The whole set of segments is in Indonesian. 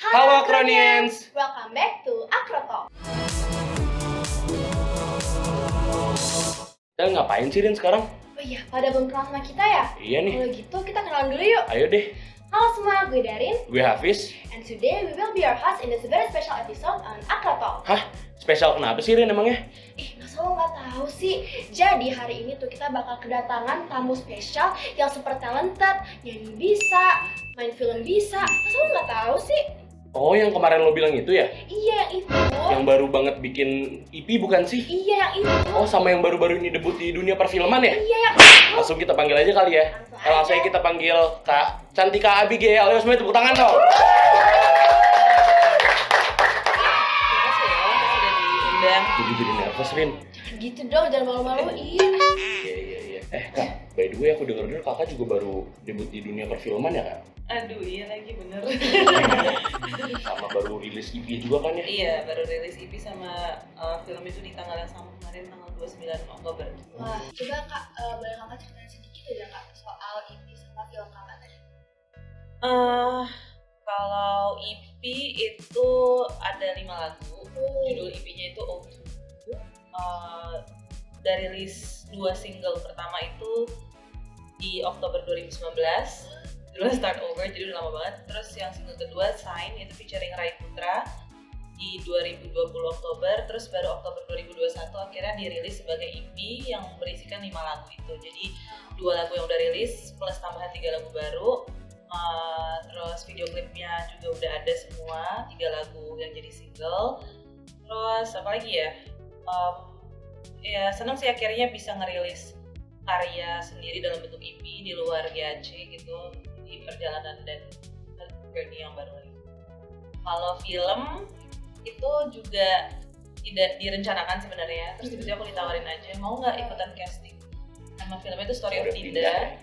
Halo Akronians! Welcome back to Akrotalk. Kalian ngapain sih Rin sekarang? Oh iya, pada belum kenal sama kita ya? Iya nih. Kalau gitu kita kenalan dulu yuk. Ayo deh. Halo semua, gue Darin. Gue Hafiz. And today we will be your host in this very special episode on Akrotalk. Hah? Spesial kenapa sih Rin emangnya? Masa lo nggak tahu sih? Jadi hari ini tuh kita bakal kedatangan tamu spesial yang super talented, nyanyi bisa, main film bisa. Masa lo nggak tahu sih? Oh, yang kemarin lo bilang itu ya? Iya, yang itu. Yang baru banget bikin EP bukan sih? Iya, yang itu. Oh, sama yang baru-baru ini debut di dunia perfilman ya? Iya, yang itu. Langsung kita panggil aja kali ya. Langsung Langsung aja. kita panggil Kak Cantika Abigail. Ayo semuanya tepuk tangan dong. Terima kasih ya sudah diundang. Gue jadi nervous Rin. Jangan gitu dong, jangan malu-maluin. Iya. Kak, by the way aku denger kakak juga baru debut di dunia perfilman ya Kak? Aduh iya lagi bener. Sama baru rilis EP juga kan ya? Iya baru rilis EP sama film itu di tanggal yang sama kemarin, tanggal 29 Oktober. Wah, coba Kak, boleh Kakak ceritain sedikit aja Kak soal EP sama film Kakak tadi. Kalau EP itu ada 5 lagu. Judul EP-nya itu O2. Udah rilis 2 single pertama itu di Oktober 2019. Judulnya Start Over, jadi udah lama banget. Terus yang single kedua Sign itu featuring Rai Putra di 2020 Oktober. Terus baru Oktober 2021 akhirnya dirilis sebagai EP yang berisikan 5 lagu itu. Jadi 2 lagu yang udah rilis plus tambahan 3 lagu baru. Terus video klipnya juga udah ada semua, 3 lagu yang jadi single. Terus apa lagi ya? Ya seneng sih akhirnya bisa ngerilis karya sendiri dalam bentuk EP di luar GAC gitu, di perjalanan dan journey yang baru lagi. Kalau film itu juga tidak direncanakan sebenarnya, terus tiba-tiba aku ditawarin aja mau nggak ikutan casting. Nama filmnya itu Story of Dinda,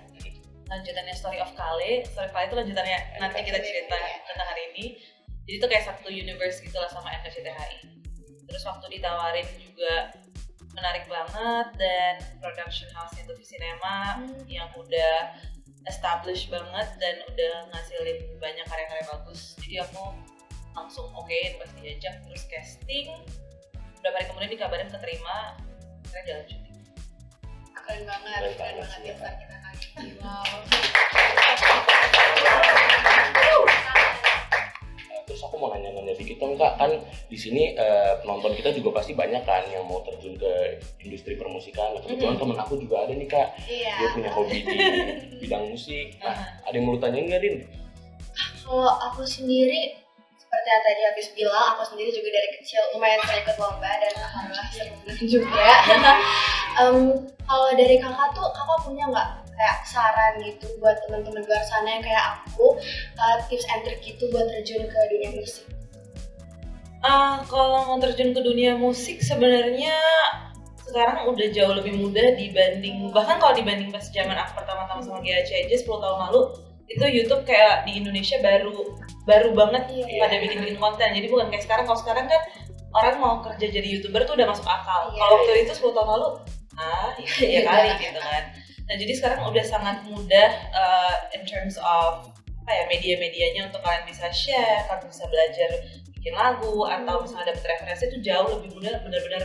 lanjutannya Story of Kale. Story of Kale itu lanjutannya nanti kita cerita tentang hari ini. Jadi itu kayak satu universe gitulah sama NKCTHI. Terus waktu ditawarin juga menarik banget, dan production house-nya itu Cinema yang udah established banget dan udah ngasilin banyak karya-karya bagus. Jadi aku langsung okein pas diajak, terus casting. Beberapa hari kemudian dikabarin keterima, akhirnya jalan syuting. Keren banget ya Kak kita kali. Wow. Terus aku mau nanya dikit dong Kak, kan di sini penonton kita juga pasti banyak kan yang mau terjun ke industri permusikan. Nah, kebetulan temen aku juga ada nih Kak, Iya. dia punya hobi di bidang musik. Nah, ada yang mau lu tanyain nggak Din? Kalau aku sendiri, seperti yang tadi Hafiz bilang, aku sendiri juga dari kecil lumayan sering ikut lomba dan alhamdulillah sering menang juga. Kalau dari kakak tuh, kakak punya nggak kayak saran gitu buat teman-teman luar sana yang kayak aku, tips and trick gitu buat terjun ke dunia musik? Kalau mau terjun ke dunia musik sebenarnya sekarang udah jauh lebih mudah dibanding, bahkan kalau dibanding pas zaman aku pertama-tama sama GAC aja 10 tahun lalu, itu YouTube kayak di Indonesia baru banget pada bikin konten. Jadi bukan kayak sekarang. Kalau sekarang kan orang mau kerja jadi YouTuber tuh udah masuk akal. Kalau waktu itu 10 tahun lalu, ya kali gitu kan. Nah jadi sekarang udah sangat mudah in terms of media-medianya untuk kalian bisa share, kalian bisa belajar bikin lagu, atau misalnya dapet referensi itu jauh lebih mudah, benar-benar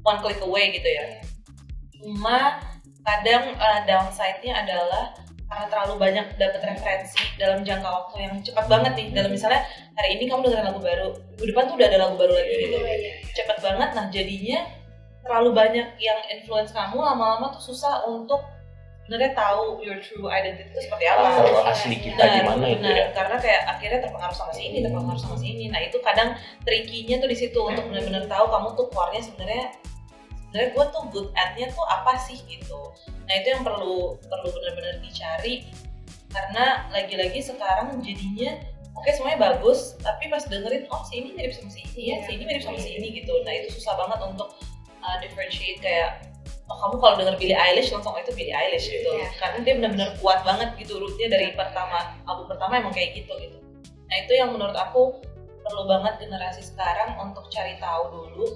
one click away gitu ya. Cuma kadang downside-nya adalah karena terlalu banyak dapet referensi dalam jangka waktu yang cepat banget nih. Dalam misalnya hari ini kamu dengerin lagu baru, minggu depan tuh udah ada lagu baru lagi gitu. Cepat banget, nah jadinya terlalu banyak yang influence kamu, lama-lama tuh susah untuk sebenarnya tahu your true identity itu seperti apa. Kalau asli kita gimana itu ya? Karena kayak akhirnya terpengaruh sama si ini, terpengaruh sama si ini. Nah itu kadang tricky-nya tuh di situ untuk benar-benar tahu kamu tuh core-nya sebenarnya gue tuh good at-nya tuh apa sih gitu. Nah itu yang perlu benar-benar dicari, karena lagi-lagi sekarang jadinya oke, semuanya bagus, tapi pas dengerin si ini mirip sama si ini ya, si ini mirip sama si ini gitu. Nah itu susah banget untuk differentiate kayak kamu kalau denger Billie Eilish langsung itu Billie Eilish gitu. Karena dia benar-benar kuat banget gitu rootnya dari album pertama emang kayak gitu. Nah itu yang menurut aku perlu banget generasi sekarang untuk cari tahu dulu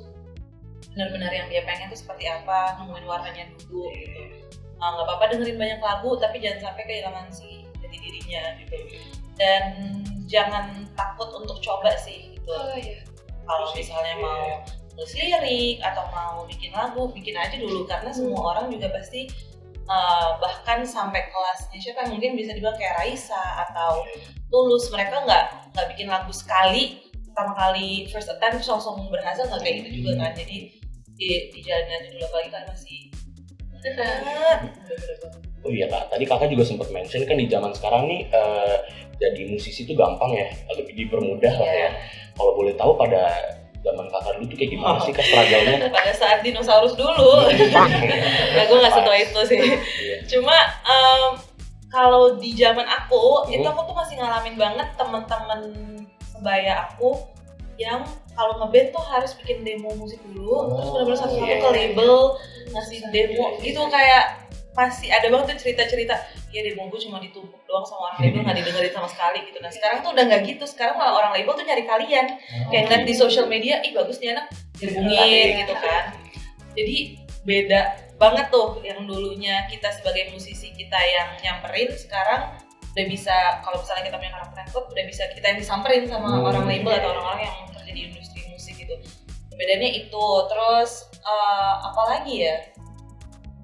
benar-benar yang dia pengen itu seperti apa, nemuin warnanya dulu gitu. Nggak apa-apa dengerin banyak lagu, tapi jangan sampai kehilangan si jati dirinya gitu. Dan jangan takut untuk coba sih gitu. Oh iya. Kalau misalnya mau nulis lirik atau mau bikin lagu, bikin aja dulu karena semua orang juga pasti bahkan sampai kelasnya siapa yang mungkin bisa dibilang kayak Raisa atau Tulus, mereka nggak bikin lagu sekali pertama kali first attempt terus langsung berhasil, nggak kayak gitu juga kan. Jadi dijalanin aja dulu lagi kan masih banget. Oh iya Kak, tadi Kakak juga sempat mention kan di zaman sekarang nih jadi musisi itu gampang ya, lebih dipermudah lah ya. Kalau boleh tahu pada zaman Kakak dulu tuh kayak gimana sih Kak struggle-nya? Pada saat dinosaurus dulu, nah gue nggak setua itu sih. Cuma kalau di zaman aku, itu aku tuh masih ngalamin banget teman-teman sebaya aku yang kalau ngeband tuh harus bikin demo musik dulu, terus benar-benar satu-satu ke label ngasih demo gitu, kayak masih ada banget tuh cerita-cerita ya demo gue cuma ditumpuk doang sama orang label, nggak didengerin sama sekali gitu. Nah sekarang tuh udah nggak gitu, sekarang malah orang label tuh nyari kalian, kayak ngeliat di social media, ih bagus nih anak, dihubungin gitu kan. Jadi beda banget tuh yang dulunya kita sebagai musisi kita yang nyamperin, sekarang udah bisa, kalau misalnya kita punya karakter klub, udah bisa kita yang disamperin sama orang label atau orang-orang yang kerja di industri musik gitu. Bedanya itu. Terus apalagi ya,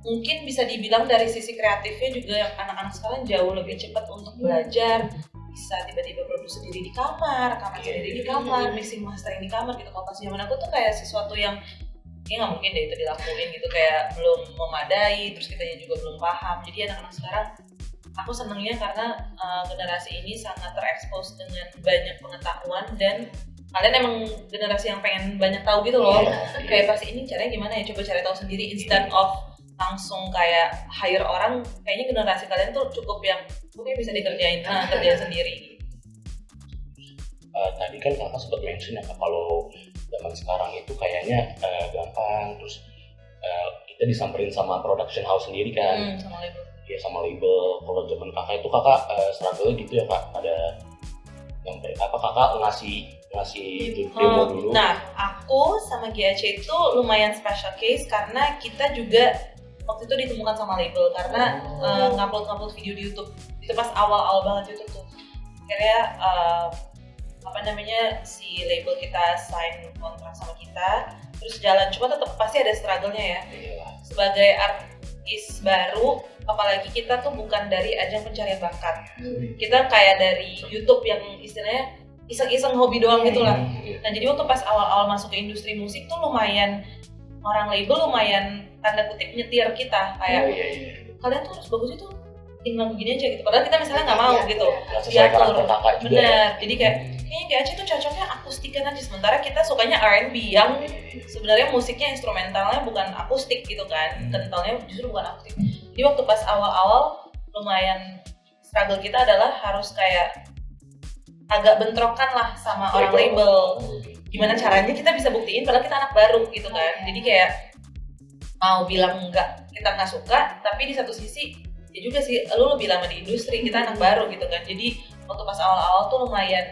mungkin bisa dibilang dari sisi kreatifnya juga anak-anak sekarang jauh lebih cepat untuk belajar, bisa tiba-tiba produksi sendiri di kamar, rekaman sendiri di kamar, mixing mastering di kamar gitu. Kalau pas zaman aku tuh kayak sesuatu yang ya nggak mungkin deh itu dilakuin gitu, kayak belum memadai, terus kitanya juga belum paham. Jadi anak-anak sekarang aku senengnya karena generasi ini sangat terekspos dengan banyak pengetahuan dan kalian emang generasi yang pengen banyak tahu gitu loh. Kayak pasti ini caranya gimana ya, coba cari tahu sendiri instead of langsung kayak hire orang. Kayaknya generasi kalian tuh cukup yang mungkin bisa dikerjain, kerjain sendiri. Tadi kan Kakak sempat mention ya kalau zaman sekarang itu kayaknya gampang, terus kita disamperin sama production house sendiri kan. Sama label. Ya sama label. Kalau zaman Kakak itu Kakak struggle gitu ya Kak, ada yang Kakak ngasih demo dulu. Nah, aku sama GAC itu lumayan special case karena kita juga waktu itu ditemukan sama label karena ngupload video di YouTube. Itu pas awal-awal banget YouTube tuh. Akhirnya si label kita sign kontrak sama kita, terus jalan, cuma tetap pasti ada struggle-nya ya. Sebagai artis baru, apalagi kita tuh bukan dari ajang pencarian bakat. Kita kayak dari YouTube yang istilahnya iseng-iseng hobi doang gitu lah. Nah jadi waktu pas awal-awal masuk ke industri musik tuh lumayan, orang label lumayan tanda kutip nyetir kita, kayak kalian tuh harus bagus itu bikin lagu gini aja gitu, padahal kita misalnya nggak mau gitu. Sesuai karakter Kakak juga. Bener, jadi kayak kayaknya GAC tuh cocoknya akustikan aja, sementara kita sukanya R&B yang sebenarnya musiknya instrumentalnya bukan akustik gitu kan, kentalnya justru bukan akustik. Jadi waktu pas awal-awal lumayan struggle kita adalah harus kayak agak bentrokan lah sama orang label. Gimana caranya kita bisa buktiin padahal kita anak baru gitu kan. Jadi kayak mau bilang kita nggak suka, tapi di satu sisi ya juga sih lu lebih lama di industri, kita anak baru gitu kan. Jadi waktu pas awal-awal tuh lumayan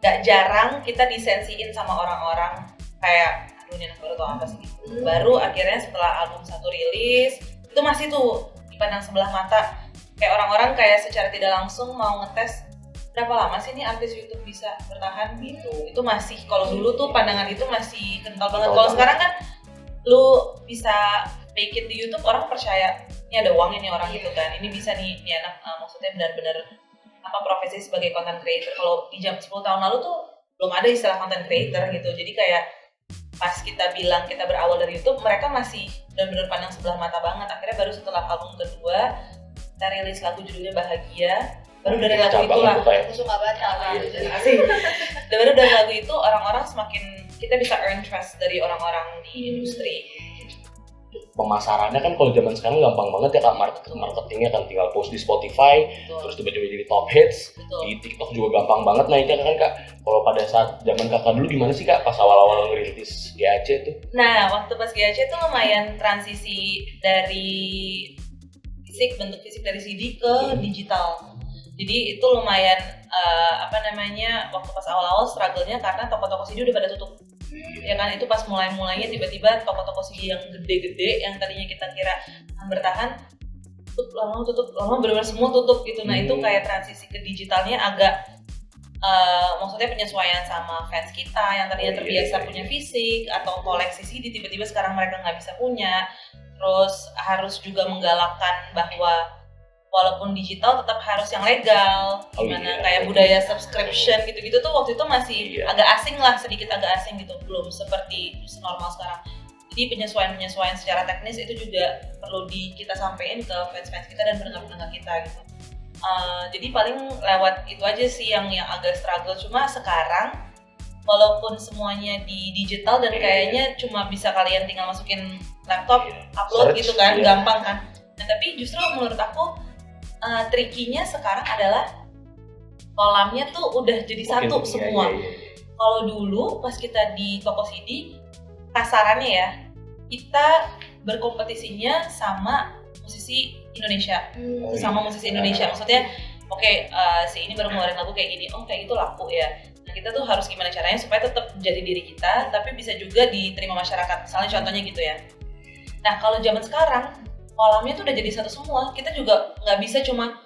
gak jarang kita disensiin sama orang-orang kayak aduh ini anak baru atau apa sih gitu. Baru akhirnya setelah album 1 rilis itu masih tuh dipandang sebelah mata, kayak orang-orang kayak secara tidak langsung mau ngetes berapa lama sih nih artis YouTube bisa bertahan gitu. Itu masih, kalau dulu tuh pandangan itu masih kental banget. Kalau sekarang kan lu bisa make it di YouTube, orang percaya ini ada uangnya nih orang gitu kan, ini bisa nih anak maksudnya benar-benar profesi sebagai content creator. Kalau di jam 10 tahun lalu tuh belum ada istilah content creator gitu. Jadi kayak pas kita bilang kita berawal dari YouTube, mereka masih benar-benar pandang sebelah mata banget. Akhirnya baru setelah album kedua kita rilis lagu judulnya Bahagia. Baru dari lagu itulah, aku suka banget lagu itu. Asik. Baru dari lagu itu orang-orang semakin, kita bisa earn trust dari orang-orang di industri. Pemasarannya kan kalau zaman sekarang gampang banget ya Kak, marketingnya kan tinggal post di Spotify, terus tiba-tiba jadi top hits. Di TikTok juga gampang banget naiknya kan Kak. Kalau pada saat zaman Kakak dulu gimana sih Kak pas awal-awal ngerintis GAC tuh? Nah, waktu pas GAC tuh lumayan transisi dari bentuk fisik dari CD ke digital. Jadi itu lumayan waktu pas awal-awal struggle-nya karena toko-toko CD udah pada tutup. Ya kan, itu pas mulai-mulainya tiba-tiba toko-toko CD yang gede-gede yang tadinya kita kira akan bertahan tutup, lama benar-benar semua tutup gitu. Nah itu kayak transisi ke digitalnya agak maksudnya penyesuaian sama fans kita yang tadinya terbiasa punya fisik atau koleksi CD, tiba-tiba sekarang mereka nggak bisa punya. Terus harus juga menggalakkan bahwa walaupun digital tetap harus yang legal, gimana kayak budaya subscription gitu-gitu tuh waktu itu masih agak asing lah, sedikit agak asing gitu, belum seperti normal sekarang. Jadi penyesuaian secara teknis itu juga perlu kita sampaikan ke fans-fans kita dan pendengar-pendengar kita gitu. Jadi paling lewat itu aja sih yang agak struggle. Cuma sekarang walaupun semuanya di digital dan kayaknya cuma bisa kalian tinggal masukin laptop, upload search, gitu kan, gampang kan. Nah tapi justru menurut aku tricky-nya sekarang adalah kolamnya tuh udah jadi satu semua. Kalau dulu pas kita di toko CD, kasarannya ya, kita berkompetisinya sama musisi Indonesia, maksudnya si ini baru ngeluarin lagu kayak gini, kayak gitu laku ya. Nah kita tuh harus gimana caranya supaya tetap jadi diri kita, tapi bisa juga diterima masyarakat, misalnya contohnya gitu ya. Nah kalau zaman sekarang, kolamnya tuh udah jadi satu semua, kita juga nggak bisa cuma,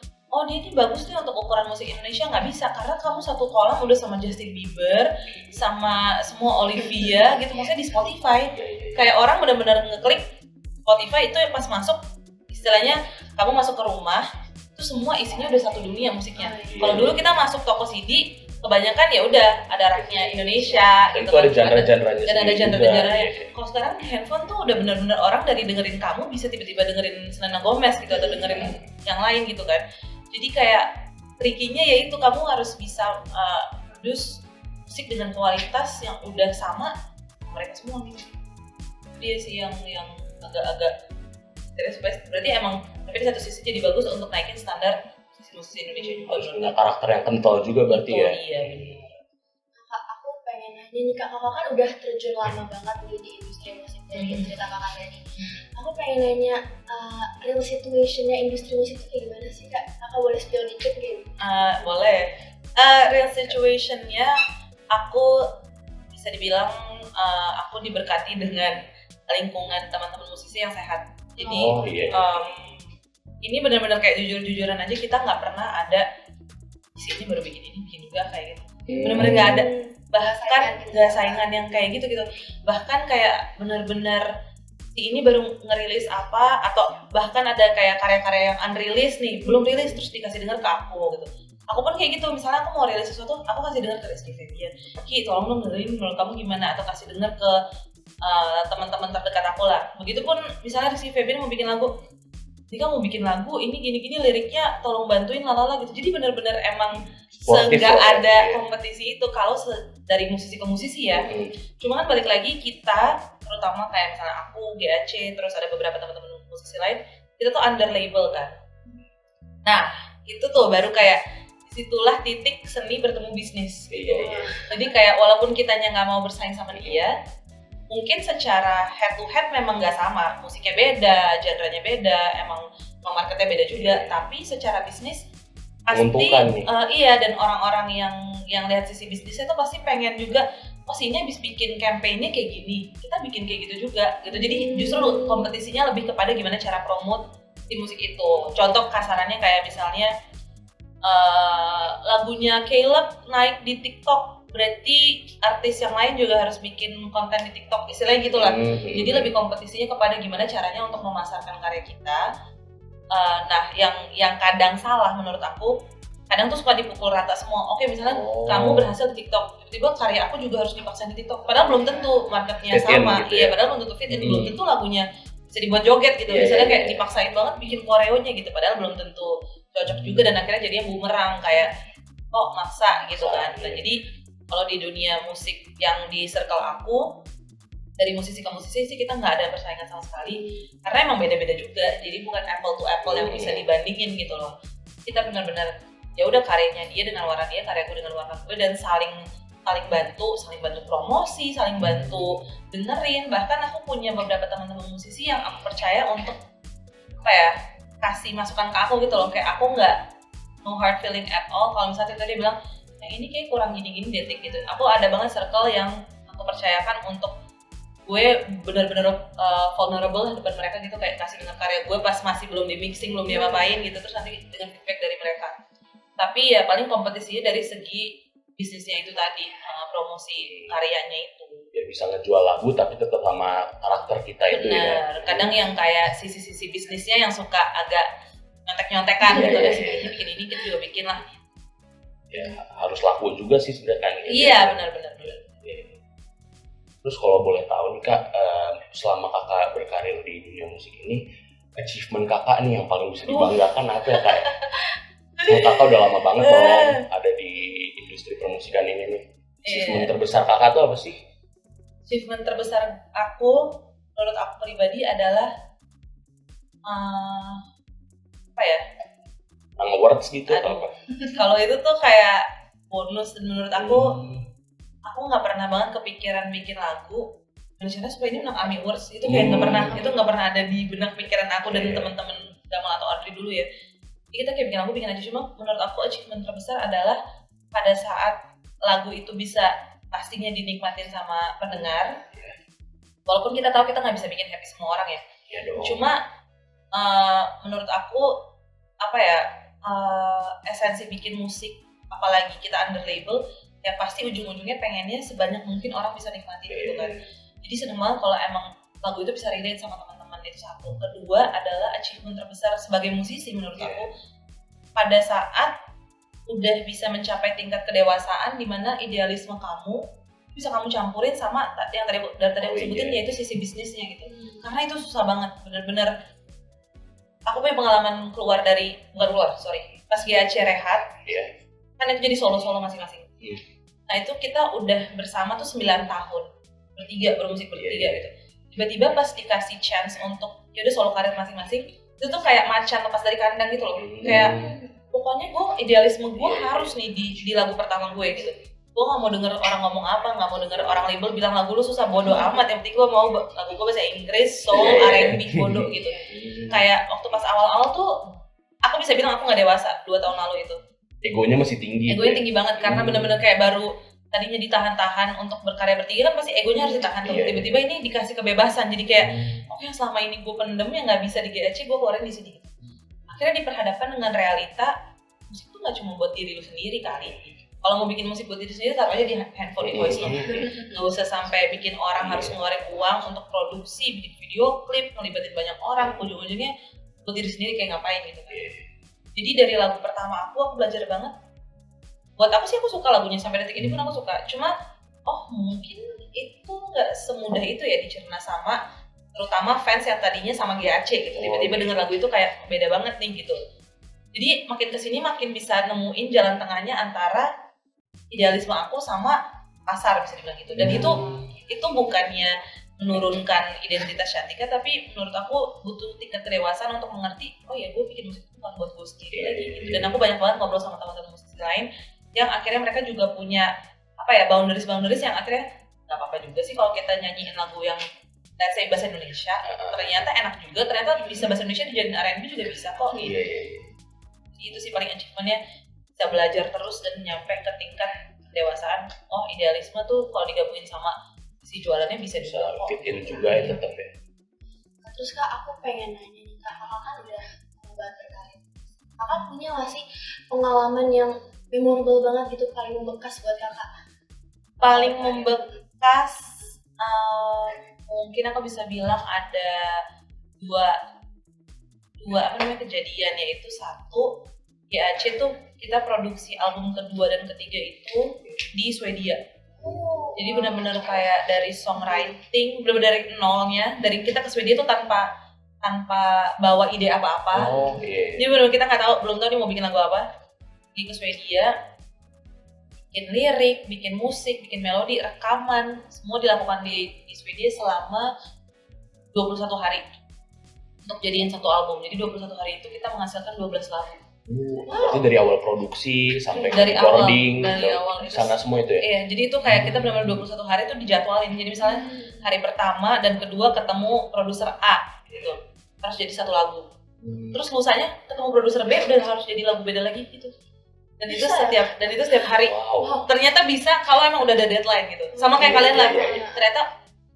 ini bagus nih untuk ukuran musik Indonesia, nggak bisa, karena kamu satu kolam udah sama Justin Bieber, sama semua Olivia gitu, maksudnya di Spotify, kayak orang benar-benar ngeklik Spotify itu yang pas masuk, istilahnya kamu masuk ke rumah, itu semua isinya udah satu dunia musiknya. Kalau dulu kita masuk toko CD, kebanyakan ya udah ada raknya Indonesia gitu kan. Itu ada genre-genrenya. Dan ada genre-genrenya. Kalau sekarang handphone tuh udah benar-benar orang dari dengerin kamu bisa tiba-tiba dengerin Selena Gomez gitu atau dengerin yang lain gitu kan. Jadi kayak tricky-nya yaitu kamu harus bisa produce musik dengan kualitas yang udah sama mereka semua nih. Dia sih yang agak-agak berarti emang, tapi di satu sisi jadi bagus untuk naikin standar musisi Indonesia juga. Harus punya karakter yang kental juga berarti ya. Iya. Kak, aku pengen nanya nih, kakak kan udah terjun lama banget nih di industri musik dari cerita kakak tadi. Aku pengen nanya, real situation-nya industri musik itu kayak gimana sih kak? Kakak boleh spill dikit gitu? Boleh. Real situation-nya aku bisa dibilang aku diberkati dengan lingkungan teman-teman musisi yang sehat. Jadi ini benar-benar kayak jujur-jujuran aja, kita nggak pernah ada di sini baru bikin juga kayak gitu. Benar-benar nggak ada, bahkan nggak saingan yang kayak gitu. Bahkan kayak benar-benar si ini baru ngerilis apa, atau bahkan ada kayak karya-karya yang unreleased nih, belum rilis terus dikasih dengar ke aku gitu. Aku pun kayak gitu, misalnya aku mau rilis sesuatu, aku kasih dengar ke Rizky Febian, Ki tolong dong dengerin menurut kamu gimana, atau kasih dengar ke teman-teman terdekat aku lah. Begitupun misalnya Rizky Febian mau bikin lagu, jika mau bikin lagu ini gini-gini liriknya tolong bantuin lalala gitu. Jadi benar-benar emang nggak ada kompetisi itu kalau dari musisi ke musisi ya. Cuma kan balik lagi kita, terutama kayak misalnya aku, GAC, terus ada beberapa teman-teman musisi lain, kita tuh under label kan. Nah itu tuh baru kayak disitulah titik seni bertemu bisnis gitu. Jadi kayak walaupun kitanya nggak mau bersaing sama dia, mungkin secara head to head memang nggak sama, musiknya beda, genre-nya beda, emang marketnya beda juga, tapi secara bisnis pasti iya, dan orang-orang yang lihat sisi bisnisnya tuh pasti pengen juga, ini habis bikin campaign-nya kayak gini, kita bikin kayak gitu juga gitu. Jadi justru kompetisinya lebih kepada gimana cara promote di musik itu. Contoh kasarannya kayak misalnya lagunya Caleb naik di TikTok, berarti artis yang lain juga harus bikin konten di TikTok, istilahnya gitulah. Jadi lebih kompetisinya kepada gimana caranya untuk memasarkan karya kita. Nah, yang kadang salah menurut aku, kadang tuh suka dipukul rata semua. Oke, misalnya kamu berhasil di TikTok, tiba-tiba karya aku juga harus dipaksain di TikTok. Padahal belum tentu marketnya sama. Gitu ya? Padahal belum tentu fit, belum tentu lagunya bisa dibuat joget gitu. Misalnya kayak dipaksain banget bikin koreonya gitu, padahal belum tentu cocok juga, dan akhirnya jadinya bumerang kayak maksa gitu kan. Nah, jadi kalau di dunia musik yang di circle aku, dari musisi ke musisi sih kita nggak ada persaingan sama sekali, karena emang beda-beda juga. Jadi bukan apple to apple yang bisa dibandingin gitu loh. Kita benar-benar ya udah karyanya dia dengan warna dia, karyaku dengan warna gue, dan saling bantu promosi, saling bantu dengerin. Bahkan aku punya beberapa teman-teman musisi yang aku percaya untuk kasih masukan ke aku gitu loh. Kayak aku nggak no hard feeling at all kalau misalnya dia bilang, ini kayak kurang gini-gini detik gitu. Aku ada banget circle yang aku percayakan untuk gue benar-benar vulnerable depan mereka gitu, kayak kasih dengar karya gue pas masih belum di mixing, belum diapa-apain gitu, terus nanti dengan feedback dari mereka. Tapi ya paling kompetisinya dari segi bisnisnya itu tadi, promosi karyanya itu. Ya bisa ngejual lagu tapi tetap sama karakter kita itu ya. Benar. Kadang yang kayak sisi-sisi bisnisnya yang suka agak nyontek-nyontekan gitu, sebenarnya bikin ini kita juga bikin lah. Ya harus laku juga sih sebenarnya kan. Iya, benar-benar. Terus kalau boleh tahu nih Kak, selama Kakak berkarir di dunia musik ini, achievement Kakak nih yang paling bisa dibanggakan apa ya Kak? Kakak udah lama banget dong ada di industri permusikan ini nih. Achievement terbesar Kakak tuh apa sih? Achievement terbesar aku, menurut aku pribadi adalah apa ya? Awards gitu atau apa? Kalau itu tuh kayak bonus, dan menurut aku nggak pernah banget kepikiran bikin lagu rencana supaya ini menang AMI Awards. Itu kayak nggak pernah ada di benak pikiran aku dan teman-teman Gamal atau Audrey dulu ya. Jadi kita kayak bikin lagu, bikin aja. Cuma menurut aku achievement terbesar adalah pada saat lagu itu bisa pastinya dinikmatin sama pendengar. Walaupun kita tahu kita nggak bisa bikin happy semua orang ya. Cuma menurut aku apa ya, esensi bikin musik, apalagi kita under label, ya pasti ujung-ujungnya pengennya sebanyak mungkin orang bisa nikmatin gitu kan. Jadi seneng banget kalau emang lagu itu bisa relate sama teman-teman, itu satu. Kedua adalah achievement terbesar sebagai musisi menurut aku, pada saat udah bisa mencapai tingkat kedewasaan di mana idealisme kamu bisa kamu campurin sama yang tadi aku sebutin, yaitu sisi bisnisnya gitu. Karena itu susah banget, bener-bener. Aku punya pengalaman pas GAC rehat, kan itu jadi solo-solo masing-masing. Nah itu kita udah bersama tuh 9 tahun, bermusik bertiga gitu. Tiba-tiba pas dikasih chance untuk yaudah solo karir masing-masing, itu tuh kayak macan lepas dari kandang gitu loh. Kayak pokoknya idealisme gue harus nih di lagu pertama gue gitu. Gue gak mau denger orang ngomong apa, gak mau denger orang label bilang lagu lu susah, bodo amat. Yang penting gue mau lagu gue bahasa Inggris, soul, R&B, bodo gitu. Kayak waktu pas awal-awal tuh aku bisa bilang aku gak dewasa 2 tahun lalu itu. Egonya masih tinggi. Egonya tinggi banget karena bener-bener kayak baru tadinya ditahan-tahan untuk berkarya bertiga, kan pasti egonya harus ditahan tuh. Tiba-tiba ini dikasih kebebasan, jadi kayak oke, yang selama ini gue pendem yang gak bisa di GAC, gue keluarin di sini. Akhirnya diperhadapkan dengan realita, musik tuh gak cuma buat diri lu sendiri kali. Kalau mau bikin musik buat diri sendiri, taruh aja di handphone di voice note. Nggak usah sampai bikin orang harus ngeluarin uang untuk produksi, bikin video klip, ngelibatin banyak orang. Ujung-ujungnya buat diri sendiri kayak ngapain gitu kan. Jadi dari lagu pertama aku belajar banget. Buat aku sih aku suka lagunya, sampai detik ini pun aku suka. Cuma mungkin itu nggak semudah itu ya dicerna sama terutama fans yang tadinya sama GAC gitu. Tiba-tiba denger lagu itu kayak beda banget nih gitu. Jadi makin kesini makin bisa nemuin jalan tengahnya antara idealisme aku sama pasar, bisa dibilang gitu. Dan itu bukannya menurunkan identitas Shantika, tapi menurut aku butuh tingkat kedewasaan untuk mengerti, oh ya gue bikin musik bukan buat gue sendiri lagi gitu. Dan aku banyak banget ngobrol sama teman-teman musisi lain yang akhirnya mereka juga punya boundaries yang akhirnya nggak apa-apa juga sih kalau kita nyanyiin lagu yang let's say bahasa Indonesia, ternyata enak juga, ternyata bisa bahasa Indonesia dijadiin R&B juga bisa kok gitu. Itu sih paling achievementnya, bisa belajar terus dan nyampe ke tingkat kedewasaan. Idealisme tuh kalau digabungin sama si jualannya bisa juga fit in juga ya tetap ya. Terus Kak, aku pengen nanya nih Kak, kakak kan udah banget berkarir. Kakak punya gak sih pengalaman yang memorable banget gitu, paling membekas buat kakak? Paling membekas, mungkin aku bisa bilang ada dua kejadian, yaitu satu, GAC tuh kita produksi album kedua dan ketiga itu di Swedia. Jadi benar-benar kayak dari songwriting, benar-benar dari nolnya, dari kita ke Swedia tuh tanpa bawa ide apa-apa. Jadi benar-benar kita belum tahu nih mau bikin lagu apa. Pergi ke Swedia, bikin lirik, bikin musik, bikin melodi, rekaman, semua dilakukan di Swedia selama 21 hari untuk jadiin satu album. Jadi 21 hari itu kita menghasilkan 12 lagu. Berarti dari awal produksi sampai recording, dari awal sana semua itu ya? Iya, jadi itu kayak kita benar-benar 21 hari itu dijadwalin. Jadi misalnya hari pertama dan kedua ketemu produser A gitu, harus jadi satu lagu. Terus lusanya ketemu produser B udah harus jadi lagu beda lagi gitu. Dan itu setiap hari. Ternyata bisa kalau emang udah ada deadline gitu. Sama kayak kalian lah. Ternyata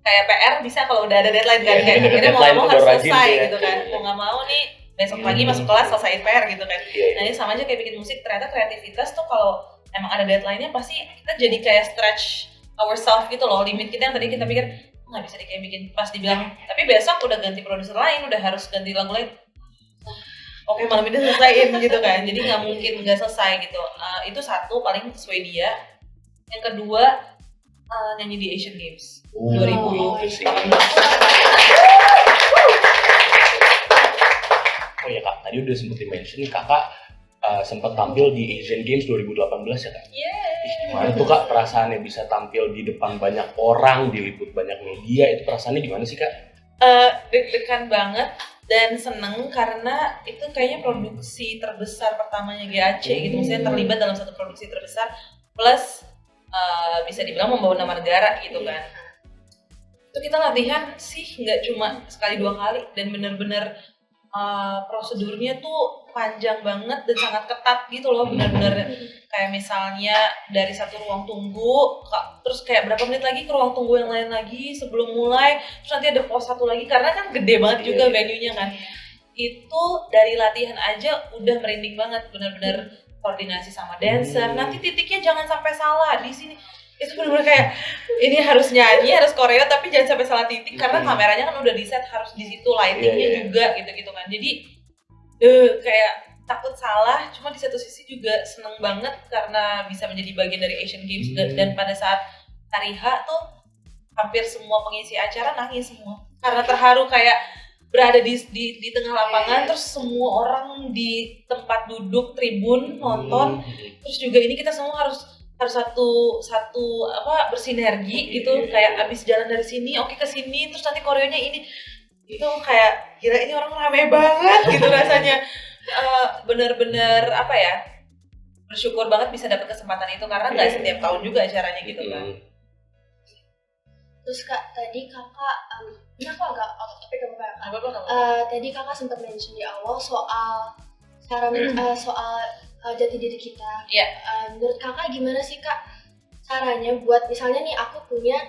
kayak PR bisa kalau udah ada deadline kan, kayak akhirnya mau nggak mau harus selesai gitu kan. Mau nggak mau nih besok pagi masuk kelas selesaiin PR gitu kan. Nah ini sama aja kayak bikin musik, ternyata kreativitas tuh kalau emang ada deadline-nya, pasti kita jadi kayak stretch ourselves gitu loh, limit kita yang tadi kita pikir nggak bisa kayak bikin, pas dibilang tapi besok udah ganti produser lain, udah harus ganti lagu lain, oke malam ini selesaiin gitu kan, jadi nggak mungkin nggak selesai gitu. Itu satu paling sesuai dia. Yang kedua nyanyi di Asian Games 2000. Oh ya kak, tadi udah sempet di-mention kakak sempat tampil di Asian Games 2018 ya kak? Gimana tuh kak perasaannya bisa tampil di depan banyak orang, diliput banyak media, itu perasaannya gimana sih kak? Deg-degan banget dan seneng karena itu kayaknya produksi terbesar pertamanya GAC gitu, maksudnya terlibat dalam satu produksi terbesar plus bisa dibilang membawa nama negara gitu kan. Itu kita latihan sih nggak cuma sekali 2 kali dan bener-bener prosedurnya tuh panjang banget dan sangat ketat gitu loh, bener-bener kayak misalnya dari satu ruang tunggu terus kayak berapa menit lagi ke ruang tunggu yang lain lagi sebelum mulai, terus nanti ada pos satu lagi karena kan gede banget juga venue-nya kan. Itu dari latihan aja udah merinding banget, bener-bener koordinasi sama dancer, nanti titiknya jangan sampai salah di sini. Itu benar-benar kayak ini harus nyanyi, harus koreo tapi jangan sampai salah titik karena kameranya kan udah di set harus di situ, lightingnya juga gitu kan. Jadi kayak takut salah, cuma di satu sisi juga seneng banget karena bisa menjadi bagian dari Asian Games dan pada saat hari H tuh hampir semua pengisi acara nangis semua karena terharu, kayak berada di tengah lapangan terus semua orang di tempat duduk tribun nonton, terus juga ini kita semua harus satu bersinergi gitu, kayak abis jalan dari sini oke ke sini terus nanti koreonya ini, itu kayak gila ini orang rame banget gitu rasanya. Bener-bener bersyukur banget bisa dapat kesempatan itu karena nggak setiap tahun juga acaranya gitu kan. Terus kak, tadi kakak ini aku agak out of topic tadi kakak sempat mention di awal soal cara soal jati diri kita. Menurut kakak gimana sih kak caranya buat misalnya nih aku punya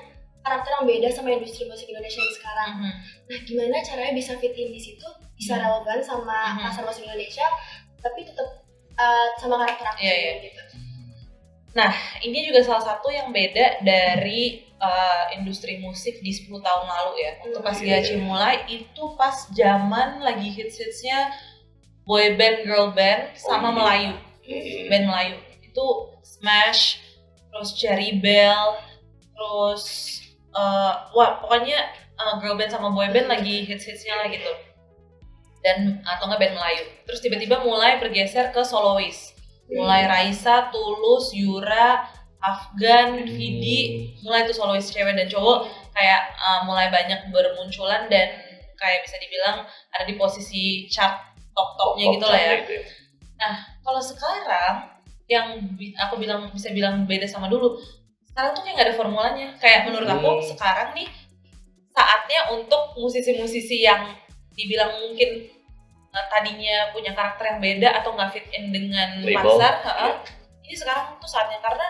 karakter yang beda sama industri musik Indonesia yang sekarang. Nah gimana caranya bisa fit in di situ, bisa relevan sama pasar musik Indonesia, tapi tetap sama karakter aku gitu. Nah ini juga salah satu yang beda dari industri musik di 10 tahun lalu ya. Waktu pas GAC mulai itu pas zaman lagi hits-hitsnya boy band, girl band, sama Melayu, band Melayu itu Smash, terus Cherry Bell, terus pokoknya girl band sama boy band lagi hits-hitsnya lah gitu, dan atau nggak band Melayu. Terus tiba-tiba mulai bergeser ke soloist, mulai Raisa, Tulus, Yura, Afgan, Vidi, mulai tuh soloist cewek dan cowok kayak mulai banyak bermunculan dan kayak bisa dibilang ada di posisi chart top-topnya gitu lah ya. Nah, kalau sekarang yang aku bisa bilang beda sama dulu, sekarang tuh kayak nggak ada formulanya. Kayak menurut aku sekarang nih saatnya untuk musisi-musisi yang dibilang mungkin tadinya punya karakter yang beda atau nggak fit in dengan pasar, ini sekarang tuh saatnya karena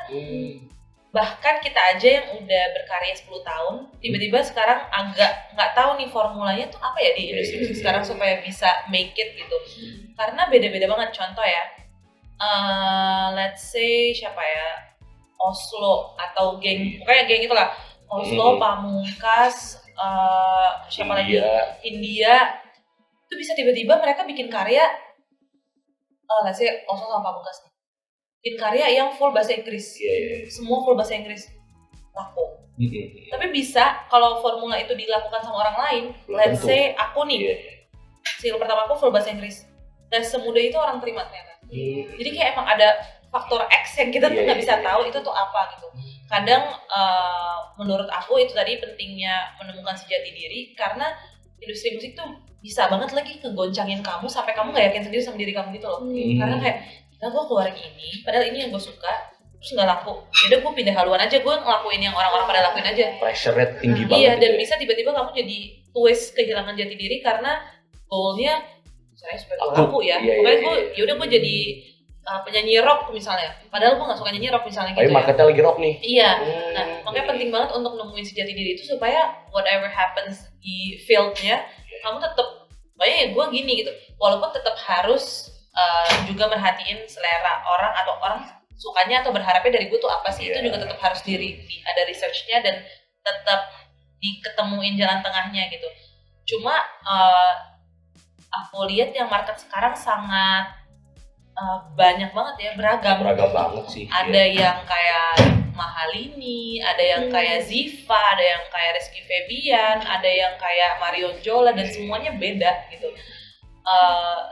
bahkan kita aja yang udah berkarya 10 tahun tiba-tiba sekarang agak nggak tahu nih formulanya tuh apa ya di industri musik sekarang supaya bisa make it gitu, karena beda-beda banget. Contoh ya, let's say siapa ya, Oslo atau geng, pokoknya geng itulah, Oslo, Pamungkas, siapa lagi, India, itu bisa tiba-tiba mereka bikin karya, let's say Oslo sama Pamungkas nih, bikin karya yang full bahasa Inggris, semua full bahasa Inggris, laku. Tapi bisa kalau formula itu dilakukan sama orang lain, let's say aku nih, single pertama aku full bahasa Inggris, dan semudah itu orang terima ternyata. Jadi kayak emang ada faktor X yang kita tuh nggak bisa tahu itu tuh apa gitu. Kadang menurut aku itu tadi pentingnya menemukan sejati diri, karena industri musik tuh bisa banget lagi ngegoncangin kamu sampai kamu nggak yakin sendiri sama diri kamu gitu loh. Karena kayak gue keluarin ini, padahal ini yang gue suka, terus nggak laku. Yaudah gue pindah haluan aja, gue ngelakuin yang orang-orang pada lakuin aja. Pressure-nya tinggi banget. Iya, dan bisa tiba-tiba kamu jadi twist kehilangan jati diri karena goalnya misalnya supaya gue laku ya. Pokoknya gue, yaudah gue jadi penyanyi rock misalnya, padahal gue nggak suka nyanyi rock misalnya gitu. Tapi marketnya lagi rock nih. Iya. Nah, makanya penting banget untuk nemuin sejati diri itu supaya whatever happens di fieldnya, kamu tetap, pokoknya ya gue gini gitu. Walaupun tetap harus juga merhatiin selera orang atau orang sukanya atau berharapnya dari gue tuh apa sih. Itu juga tetap harus ada researchnya dan tetap diketemuin jalan tengahnya gitu. Cuma aku lihat yang market sekarang sangat banyak banget ya, beragam banget sih. Ada yang kayak Mahalini, ada yang kayak Ziva, ada yang kayak Rizky Febian, ada yang kayak Marion Jola, dan semuanya beda gitu.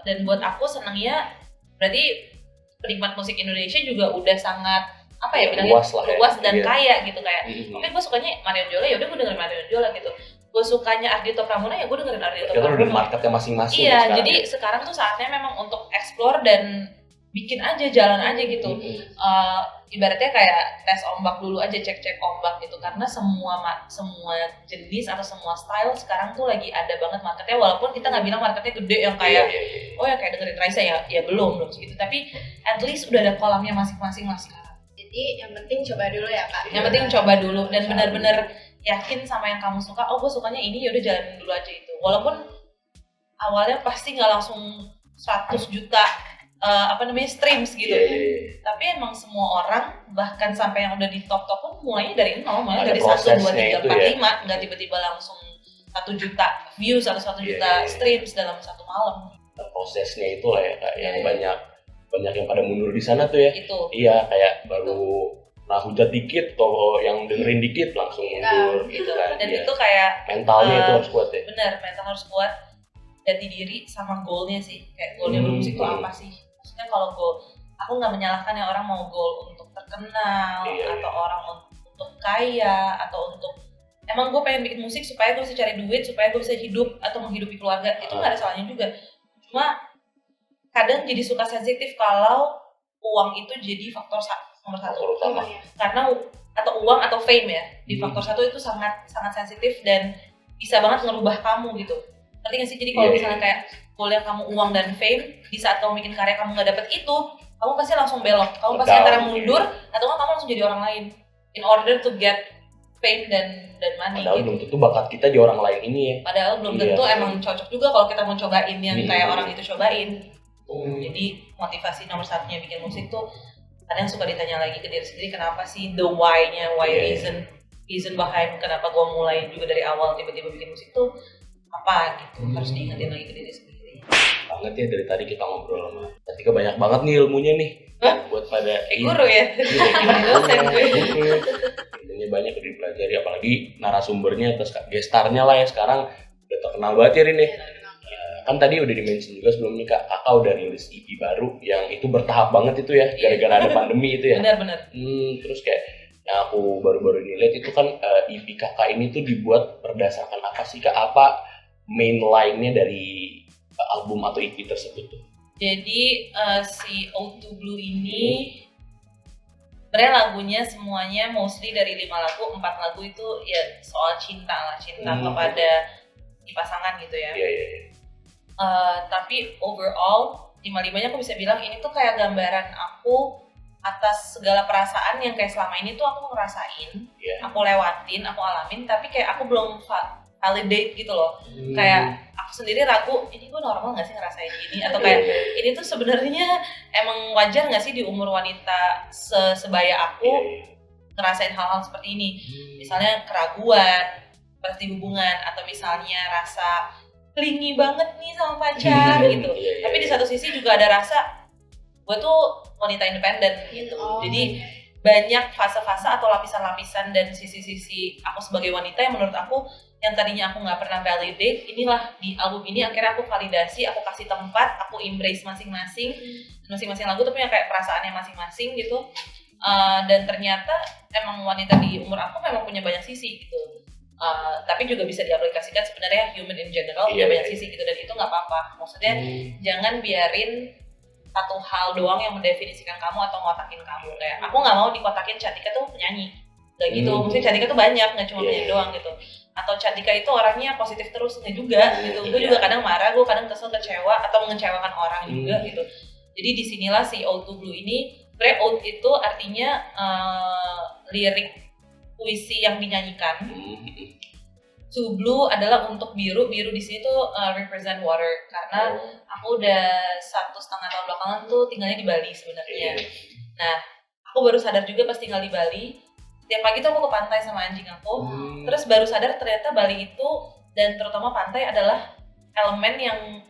Dan buat aku senangnya berarti penikmat musik Indonesia juga udah sangat apa ya bilangnya luas dan kaya gitu, kayak oke gue sukanya Marion Jola, ya udah gue dengerin Marion Jola gitu. Gue sukanya Ardhito Pramono, ya gue dengerin Ardhito Pramono. Udah marketnya masing-masing. Iya, jadi sekarang tuh saatnya memang untuk explore dan bikin aja, jalan aja gitu. Ibaratnya kayak tes ombak dulu aja, cek-cek ombak gitu, karena semua jenis atau semua style sekarang tuh lagi ada banget marketnya, walaupun kita nggak bilang marketnya gede yang kayak oh ya kayak dengerin Raisa ya belum segitu, tapi at least udah ada kolamnya masing-masing lah sekarang. Jadi yang penting coba dulu ya Kak. Yang penting coba dulu dan benar-benar yakin sama yang kamu suka. Oh gue sukanya ini, yaudah jalanin dulu aja itu, walaupun awalnya pasti nggak langsung 100 juta streams gitu. Tapi emang semua orang bahkan sampai yang udah di top pun mulainya dari nol, malah dari 1, 2, 3, 4, 5, nggak tiba-tiba langsung 1 juta views atau 1 juta streams dalam satu malam. Prosesnya itu lah ya Kak, yang banyak yang pada mundur di sana tuh ya. Itu. Iya, kayak baru hujat dikit atau yang dengerin dikit langsung mundur gitu kan. Dan itu kayak mentalnya itu harus kuat ya. Bener, mental harus kuat, jati diri sama goalnya sih. Kayak goalnya bermusik itu apa sih? Maksudnya kalau goal, aku nggak menyalahkan yang orang mau goal untuk terkenal atau orang untuk kaya atau untuk emang gue pengen bikin musik supaya gue bisa cari duit, supaya gue bisa hidup atau menghidupi keluarga, itu nggak ada salahnya juga. Cuma kadang jadi suka sensitif kalau uang itu jadi faktor nomor 1. Karena atau uang atau fame ya di faktor 1 itu sangat sensitif dan bisa banget ngerubah kamu gitu. Ngerti nggak sih? Jadi kalau misalnya kayak goal yang kamu uang dan fame, di saat kamu bikin karya kamu nggak dapet itu, kamu pasti langsung belok. Kamu pasti antara mundur atau nggak kamu langsung jadi orang lain in order to get fame dan money. Padahal gitu. belum tentu bakat kita di orang lain ini ya. Padahal belum tentu emang cocok juga kalau kita mau cobain yang kayak orang itu cobain. Jadi motivasi nomor 1-nya bikin musik tuh kadang suka ditanya lagi ke diri sendiri, kenapa sih the why-nya, reason behind kenapa gue mulai juga dari awal tiba-tiba bikin musik tuh apa gitu. Harus diingetin lagi ke diri sendiri. Banget ya, dari tadi kita ngobrol sama Atika banyak banget nih ilmunya nih. Buat pada guru ya. Dosen gue. Ilmunya banyak udah dipelajari, apalagi narasumbernya atau gestarnya lah ya sekarang udah terkenal banget ya Rin ya. Kan tadi udah di-mention juga sebelumnya Kakak udah rilis EP baru yang itu bertahap banget itu ya, gara-gara ada pandemi itu ya. Benar. Terus kayak yang aku baru-baru ini lihat itu kan EP Kakak ini tuh dibuat berdasarkan apa sih Kak? Apa main line-nya dari album atau EP tersebut tuh? Jadi si O2 Blue ini sebenarnya lagunya semuanya mostly dari 5 lagu, 4 lagu itu ya soal cinta kepada si pasangan gitu ya. Iya. Tapi overall 5-5-nya aku bisa bilang ini tuh kayak gambaran aku atas segala perasaan yang kayak selama ini tuh aku ngerasain, aku lewatin, aku alamin, tapi kayak aku belum validate gitu loh. Kayak aku sendiri ragu, ini gue normal nggak sih ngerasain ini, atau kayak ini tuh sebenarnya emang wajar nggak sih di umur wanita sebaya aku ngerasain hal-hal seperti ini. Misalnya keraguan pas di hubungan, atau misalnya rasa clingy banget nih sama pacar gitu. Tapi di satu sisi juga ada rasa gue tuh wanita independen gitu. Jadi banyak fase-fase atau lapisan-lapisan dan sisi-sisi aku sebagai wanita yang menurut aku yang tadinya aku nggak pernah validate, inilah di album ini akhirnya aku validasi, aku kasih tempat, aku embrace masing-masing lagu tuh punya kayak perasaannya masing-masing gitu. Dan ternyata emang wanita di umur aku memang punya banyak sisi gitu. Tapi juga bisa diaplikasikan sebenarnya human in general punya banyak sisi gitu, dan itu nggak apa-apa. Maksudnya jangan biarin satu hal doang yang mendefinisikan kamu atau ngotakin kamu. Kayak aku nggak mau dikotakin Cantika tuh penyanyi, kayak gitu. Maksudnya Cantika tuh banyak, nggak cuma penyanyi doang gitu. Atau Cantika itu orangnya positif terus, nggak juga gitu. Gue juga kadang marah, gue kadang kesel, kecewa atau mengecewakan orang juga gitu. Jadi disinilah si O2 Blue ini, sebenarnya O itu artinya lirik puisi yang dinyanyikan. To blue adalah untuk biru di sini tuh represent water, karena aku udah 1,5 tahun belakangan tuh tinggalnya di Bali sebenarnya. Nah aku baru sadar juga pas tinggal di Bali. Tiap pagi tuh aku ke pantai sama anjing aku. Terus baru sadar ternyata Bali itu dan terutama pantai adalah elemen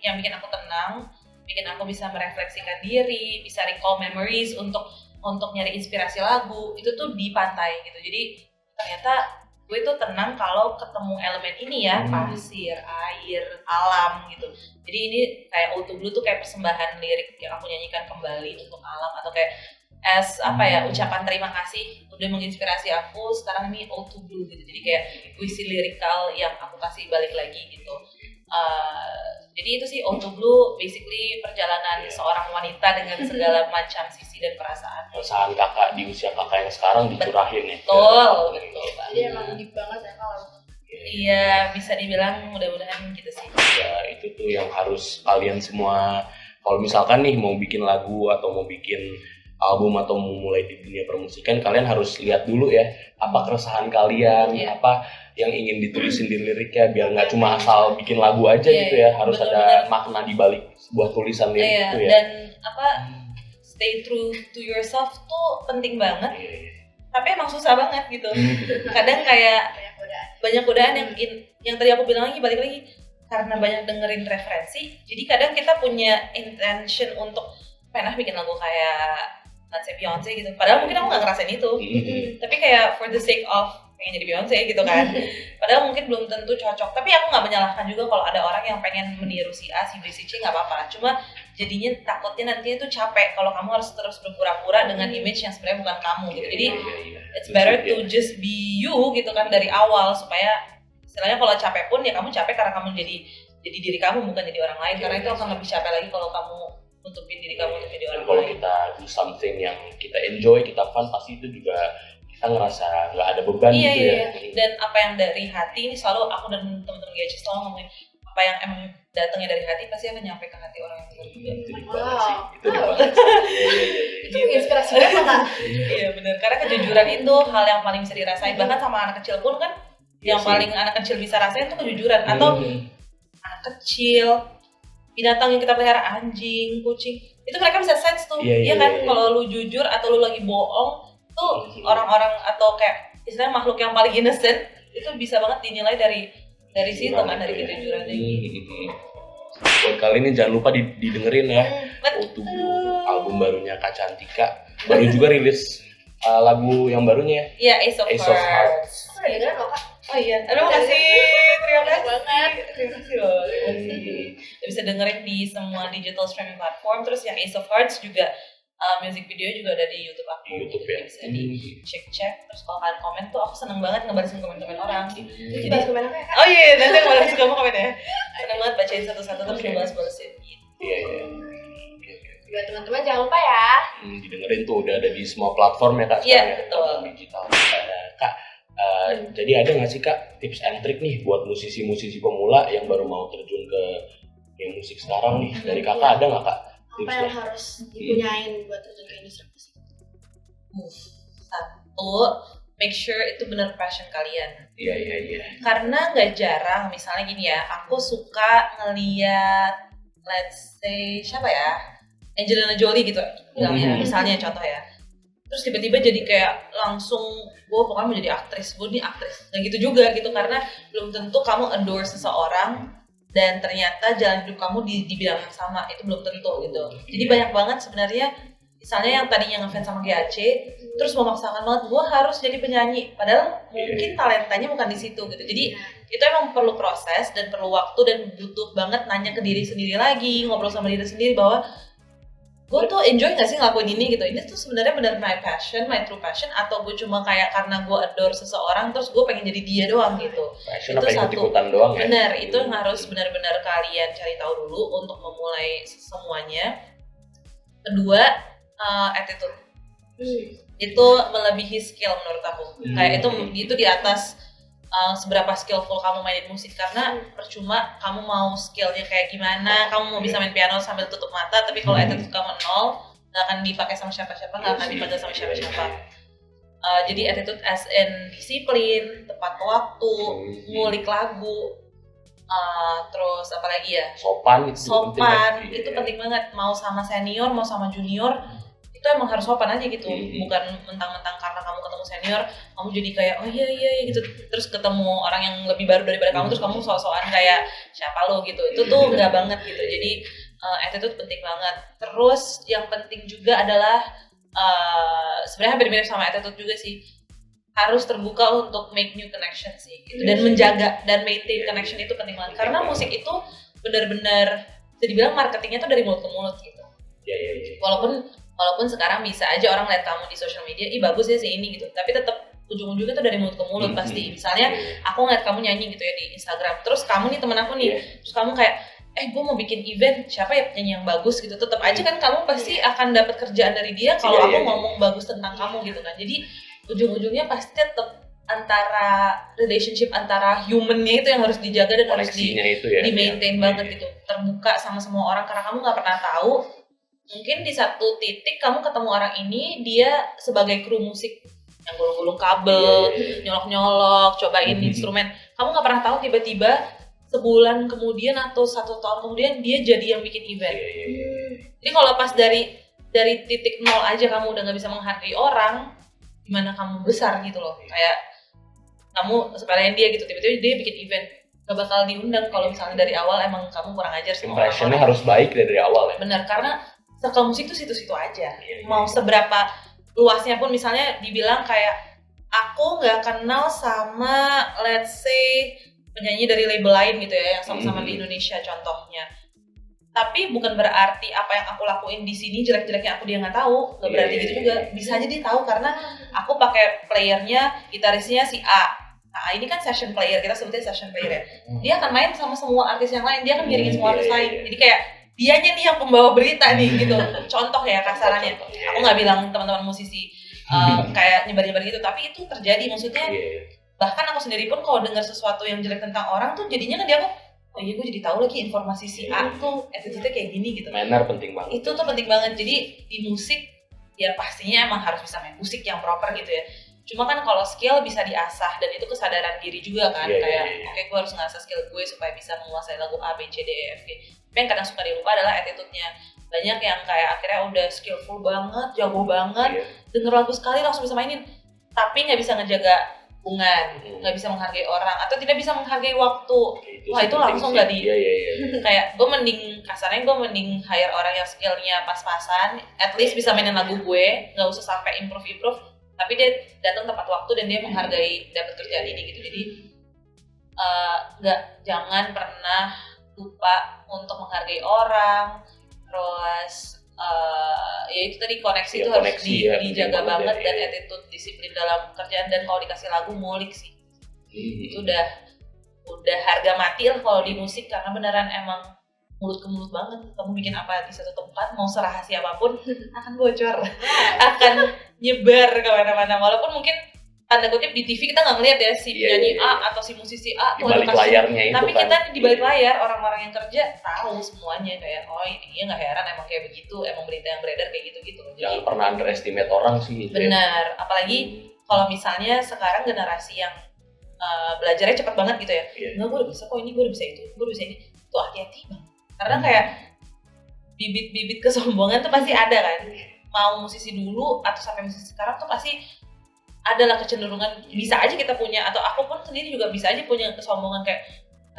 yang bikin aku tenang, bikin aku bisa merefleksikan diri, bisa recall memories untuk nyari inspirasi lagu. Itu tuh di pantai gitu. Jadi ternyata gue tuh tenang kalau ketemu elemen ini ya, pasir, air, alam gitu. Jadi ini kayak Auto Blue tuh kayak persembahan lirik yang aku nyanyikan kembali untuk alam, atau kayak ucapan terima kasih udah menginspirasi aku. Sekarang ini Auto Blue gitu. Jadi kayak puisi lirikal yang aku kasih balik lagi gitu. Jadi itu sih Auto Blue, basically perjalanan seorang wanita dengan segala macam sisi dan perasaan. Perasaan kakak di usia kakak yang sekarang dicurahin ya. Betul. Jadi emang deep banget ya kalau Iya, bisa dibilang mudah-mudahan gitu sih. Ya itu tuh yang harus kalian semua, kalau misalkan nih mau bikin lagu atau mau bikin album atau mau mulai di dunia permusikan, kalian harus lihat dulu ya apa keresahan kalian, apa yang ingin ditulisin di liriknya, biar nggak cuma asal bikin lagu aja gitu ya, harus ada makna di balik sebuah tulisan lirik itu ya. Dan stay true to yourself tuh penting banget. Tapi emang susah banget gitu. Kadang kayak banyak godaan yang tadi aku bilang lagi, balik lagi karena banyak dengerin referensi. Jadi kadang kita punya intention untuk pengen bikin lagu kayak let's say Beyonce gitu. Padahal mungkin aku nggak ngerasain itu. Tapi kayak for the sake of pengen jadi Beyonce gitu kan. Padahal mungkin belum tentu cocok. Tapi aku nggak menyalahkan juga kalau ada orang yang pengen meniru si A, si B, si C, nggak apa-apa. Cuma jadinya takutnya nantinya tuh capek kalau kamu harus terus berpura-pura dengan image yang sebenarnya bukan kamu gitu. Jadi it's better to just be you gitu kan dari awal, supaya istilahnya kalau capek pun ya kamu capek karena kamu jadi diri kamu, bukan jadi orang lain. Karena itu akan lebih capek lagi kalau kamu nutupin diri kamu untuk jadi orang lain. Kalau kita do something yang kita enjoy, kita fun, pasti itu juga kita ngerasa nggak ada beban gitu ya. Dan apa yang dari hati ini selalu aku dan teman-teman GHC selalu ngomongin, apa yang emang datangnya dari hati pasti akan nyampe ke hati orang yang dengar juga. Itu banget sih. Itu inspirasi banget kan? Iya benar, karena kejujuran itu hal yang paling bisa dirasain. Bahkan sama anak kecil pun kan, yang paling anak kecil bisa rasain itu kejujuran. Atau anak kecil, binatang yang kita pelihara, anjing, kucing, itu mereka bisa sense tuh. Iya kan, kalau lu jujur atau lu lagi bohong tuh, orang-orang atau kayak istilahnya makhluk yang paling innocent itu bisa banget dinilai dari situ kan, dari kejujuran gitu. Buat kali ini jangan lupa didengerin ya Auto Blue, album barunya Kak Cantika. Baru juga rilis lagu yang barunya ya. Iya, Ace of Hearts. Aku udah dengerin loh Kak. Oh iya, aduh makasih, terima kasih banget. Terima kasih loh. Bisa dengerin di semua digital streaming platform. Terus yang Ace of Hearts juga music video juga ada di YouTube aku. Di YouTube ya. Bisa dicek. Terus kalau kalian komen tuh aku seneng banget ngebalesin komen-komen orang. Jadi bahas komen apa ya Kak? Oh iya, nanti aku balesin kamu komen ya. Seneng banget bacain satu-satu terus dibales-balesin gitu. Iya. Buat teman-teman jangan lupa ya. Didengerin tuh udah ada di semua platform ya Kak Iya, sekarang ya, betul. digital. Kak, jadi ada nggak sih Kak tips and trick nih buat musisi-musisi pemula yang baru mau terjun ke game musik sekarang nih? Dari Kakak ada nggak Kak Apa yang harus dipunyain buat terjun ke industri musik? Satu, make sure itu benar passion kalian. Iya. Karena nggak jarang, misalnya gini ya, aku suka ngeliat, let's say siapa ya, Angelina Jolie gitu, misalnya contoh ya. Terus tiba-tiba jadi kayak langsung, gue pokoknya mau jadi aktris, gue nih aktris. Dan gitu juga gitu, karena belum tentu kamu adore seseorang dan ternyata jalan hidup kamu di bidang yang sama, itu belum tentu gitu. Jadi banyak banget sebenarnya, misalnya yang tadinya ngefans sama GHC, terus memaksakan banget gue harus jadi penyanyi, padahal mungkin talentanya bukan di situ gitu. Jadi itu emang perlu proses dan perlu waktu dan butuh banget nanya ke diri sendiri lagi, ngobrol sama diri sendiri bahwa gue tuh enjoy gak sih ngelakuin ini gitu. Ini tuh sebenarnya benar my passion, my true passion, atau gue cuma kayak karena gue adore seseorang terus gue pengen jadi dia doang gitu. Passion apa ikut-ikutan doang ya? Benar, itu yang harus benar-benar kalian cari tahu dulu untuk memulai semuanya. Kedua, attitude. Itu melebihi skill menurut aku. Kayak itu di atas seberapa skillful kamu mainin musik, karena percuma kamu mau skillnya kayak gimana, kamu mau bisa main piano sambil tutup mata, tapi kalau attitude kamu nol, nggak akan dipakai sama siapa-siapa, nggak akan dipanggil sama siapa-siapa. Jadi attitude as in disiplin, tepat waktu, ngulik lagu, terus apa lagi ya? Sopan itu penting banget. Mau sama senior, mau sama junior, itu itu emang harus sopan aja gitu, bukan mentang-mentang karena kamu ketemu senior kamu jadi kayak oh iya gitu, terus ketemu orang yang lebih baru daripada kamu terus kamu sok-sokan kayak siapa lo gitu, itu tuh nggak banget gitu. Jadi attitude penting banget. Terus yang penting juga adalah sebenarnya hampir mirip sama attitude juga sih, harus terbuka untuk make new connection sih gitu. Dan menjaga dan maintain connection itu penting banget, karena musik itu benar-benar bisa dibilang marketingnya tuh dari mulut ke mulut gitu. Walaupun sekarang bisa aja orang lihat kamu di social media, ih bagus ya si ini gitu, tapi tetap ujung-ujungnya tuh dari mulut ke mulut pasti. Misalnya aku ngeliat kamu nyanyi gitu ya di Instagram, terus kamu nih temen aku nih, terus kamu kayak gue mau bikin event, siapa ya penyanyi yang bagus gitu, tetap aja kan kamu pasti akan dapat kerjaan dari dia kalau aku ngomong bagus tentang kamu gitu kan. Jadi ujung-ujungnya pasti tetap antara relationship antara humannya itu yang harus dijaga dan harus di maintain banget gitu, terbuka sama semua orang, karena kamu nggak pernah tahu, mungkin di satu titik kamu ketemu orang ini dia sebagai kru musik yang gulung-gulung kabel, nyolok-nyolok, cobain instrumen, kamu nggak pernah tahu tiba-tiba sebulan kemudian atau 1 tahun kemudian dia jadi yang bikin event. Jadi kalau pas dari titik nol aja kamu udah nggak bisa menghargai orang, gimana kamu besar gitu loh. Kayak kamu sepelein dia gitu, tiba-tiba dia bikin event, gak bakal diundang kalau misalnya dari awal emang kamu kurang ajar sama orang. Impressionnya harus baik dari awal ya. Benar, karena circle musik tuh situ-situ aja. Mau seberapa luasnya pun, misalnya dibilang kayak aku nggak kenal sama let's say penyanyi dari label lain gitu ya, yang sama-sama di Indonesia contohnya. Tapi bukan berarti apa yang aku lakuin di sini jelek-jeleknya dia nggak tahu, nggak berarti gitu juga. Bisa aja dia tahu karena aku pakai playernya, gitarisnya si A. Nah ini kan session player, kita sebutnya session player ya. Dia akan main sama semua artis yang lain, dia akan ngiringin semua artis lain. Jadi kayak dianya nih yang pembawa berita nih gitu. Contoh ya kasarannya. Aku nggak bilang teman-teman musisi kayak nyebar-nyebar gitu, tapi itu terjadi. Maksudnya bahkan aku sendiri pun kalau dengar sesuatu yang jelek tentang orang tuh jadinya kan dia aku, oh iya gue jadi tahu lagi informasi si A tuh attitude-nya kayak gini gitu. Manner penting banget. Itu tuh penting banget. Jadi di musik ya pastinya emang harus bisa main musik yang proper gitu ya. Cuma kan kalau skill bisa diasah dan itu kesadaran diri juga kan. Oke, gue harus ngasah skill gue supaya bisa menguasai lagu A, B, C, D, E, F, G. Tapi yang kadang suka dilupa adalah attitude-nya. Banyak yang kayak akhirnya udah skillful banget, jago banget, denger lagu sekali langsung bisa mainin, tapi nggak bisa ngejaga hubungan, nggak bisa menghargai orang, atau tidak bisa menghargai waktu. Wah itu langsung nggak di kayak gue mending kasarnya gue mending hire orang yang skillnya pas-pasan, at least bisa mainin lagu gue, nggak usah sampai improve, tapi dia datang tepat waktu dan dia menghargai dapat kerjaan ini gitu. Jadi jangan pernah lupa untuk menghargai orang. Terus ya itu tadi koneksi itu harus dijaga banget dan attitude, disiplin dalam kerjaan, dan kalau dikasih lagu ngulik sih. Itu udah harga mati lah kalau di musik, karena beneran emang mulut ke mulut banget. Kamu bikin apa di satu tempat, mau serahasia apapun akan bocor, akan nyebar kemana-mana. Walaupun mungkin tanda kutip di TV kita nggak ngeliat ya si penyanyi A atau si musisi A tuh ada layarnya itu, tapi kan kita di balik layar orang-orang yang kerja tahu semuanya, kayak oh ini nggak heran emang kayak begitu, emang berita yang beredar kayak gitu. Jangan pernah underestimate orang sih. Benar, apalagi kalau misalnya sekarang generasi yang belajarnya cepat banget gitu ya. Enggak, gue udah bisa kok ini, gue udah bisa itu, gue udah bisa ini. Tuh hati-hati banget. Karena kayak bibit-bibit kesombongan tuh pasti ada kan. Mau musisi dulu atau sampai musisi sekarang tuh pasti adalah kecenderungan, bisa aja kita punya, atau aku pun sendiri juga bisa aja punya kesombongan kayak,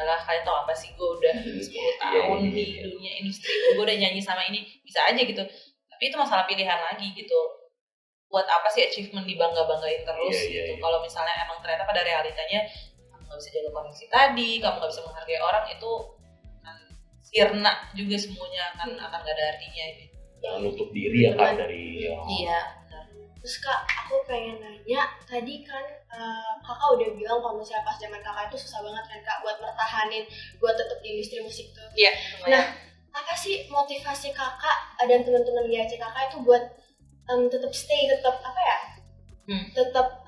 alah kalian tau apa sih, gue udah 10 tahun di dunia industri, gue udah nyanyi sama ini, bisa aja gitu. Tapi itu masalah pilihan lagi gitu. Buat apa sih achievement dibangga-banggain terus gitu. Kalau misalnya emang ternyata pada realitanya kamu gak bisa jaga koneksi tadi, kamu gak bisa menghargai orang, itu kan sirna juga semuanya, akan gak ada artinya gitu. Jangan nutup diri ya kan dari Iya. Terus Kak, aku pengen nanya, tadi kan kakak udah bilang kalau misalnya pas zaman kakak itu susah banget kan Kak buat bertahanin, buat tetap di industri musik tuh. Iya. Nah, apa sih motivasi kakak dan teman-teman GAC kakak itu buat tetap stay, tetap apa ya? Tetap